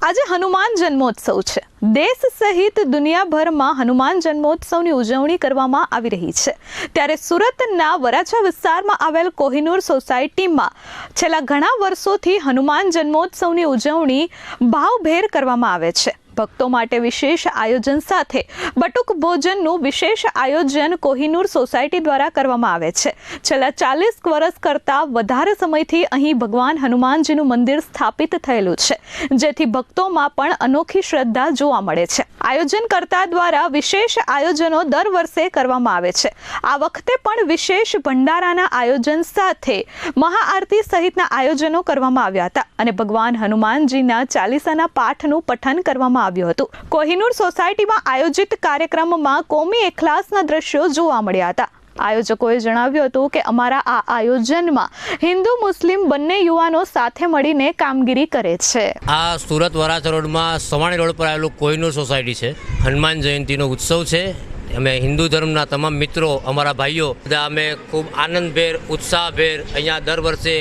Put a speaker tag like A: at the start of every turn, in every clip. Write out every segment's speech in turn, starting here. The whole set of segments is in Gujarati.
A: આજે હનુમાન જન્મોત્સવ છે। દેશ સહિત દુનિયાભરમાં હનુમાન જન્મોત્સવની ઉજવણી કરવામાં આવી રહી છે। ત્યારે સુરતના વરાછા વિસ્તારમાં આવેલ કોહિનૂર સોસાયટીમાં છેલ્લા ઘણા વર્ષોથી હનુમાન જન્મોત્સવની ઉજવણી ભાવભેર કરવામાં આવે છે। ભક્તો માટે વિશેષ આયોજન સાથે બટુક ભોજનનું વિશેષ આયોજન કોહિનૂર સોસાયટી દ્વારા કરવામાં આવે છે। છેલ્લા 40 વર્ષ કરતાં વધારે સમયથી અહીં ભગવાન હનુમાનજીનું મંદિર સ્થાપિત થયેલું છે, જેથી ભક્તોમાં પણ અનોખી શ્રદ્ધા જોવા મળે છે। આયોજનકર્તા દ્વારા વિશેષ આયોજનો દર વર્ષે કરવામાં આવે છે। આ વખતે પણ વિશેષ ભંડારાના આયોજન સાથે મહાઆરતી સહિતના આયોજનો કરવામાં આવ્યા હતા અને ભગવાન હનુમાનજીના ચાલીસાના પાઠનું પઠન કરવામાં આવ્યું હતું। કોહિનૂર સોસાયટીમાં આયોજિત કાર્યક્રમમાં કોમી એખલાસના દ્રશ્યો જોવા મળ્યા હતા। આયોજકોએ જણાવ્યું હતું કે અમારા આ આયોજનમાં હિન્દુ મુસ્લિમ બંને યુવાનો સાથે મળીને કામગીરી કરે છે।
B: આ સુરત વરાછા રોડમાં સવાણી રોડ પર આવેલું કોહિનૂર સોસાયટી છે। હનુમાન જયંતિનો ઉત્સવ છે। અમે હિન્દુ ધર્મના તમામ મિત્રો, અમારા ભાઈઓ બધા અમે ખૂબ આનંદભેર, ઉત્સાહભેર અહીંયા દર વર્ષે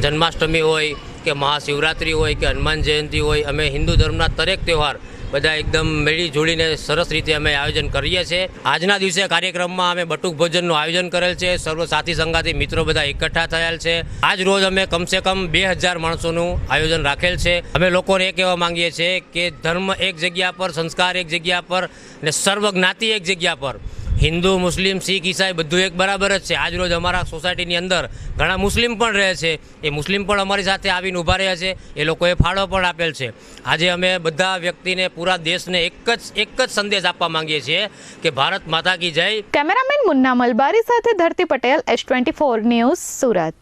B: જન્માષ્ટમી હોય કે મહાશિવરાત્રિ હોય કે હનુમાન જયંતિ હોય, અમે હિન્દુ ધર્મના દરેક તહેવાર બધા એકદમ મેળી જોડીને સરસ રીતે અમે આયોજન કરીએ છીએ। આજના દિવસે કાર્યક્રમમાં અમે બટુક ભોજનનું આયોજન કરેલ છે। સર્વ સાથી સંગાથી મિત્રો બધા એકઠા થયેલ છે। આજ રોજ અમે કમસે કમ 2000 માણસોનું આયોજન રાખેલ છે। અમે લોકોને એ કહેવા માંગીએ છીએ કે ધર્મ એક જગ્યા પર, સંસ્કાર એક જગ્યા પર ને સર્વ જ્ઞાતિ એક જગ્યા પર। હિન્દુ, મુસ્લિમ, શીખ, ઈસાઈ બધું એક બરાબર જ છે। આજ રોજ અમારા સોસાયટીની અંદર ઘણા મુસ્લિમ પણ રહે છે। એ મુસ્લિમ પણ અમારી સાથે આવીને ઊભા રહ્યા છે। એ લોકોએ ફાળો પણ આપેલ છે। આજે અમે બધા વ્યક્તિને, પૂરા દેશને એક જ સંદેશ આપવા માંગીએ છીએ કે ભારત માતા કી જય।
A: કેમેરામેન મુન્ના મલબારી સાથે ધરતી પટેલ, S24 ન્યૂઝ, સુરત।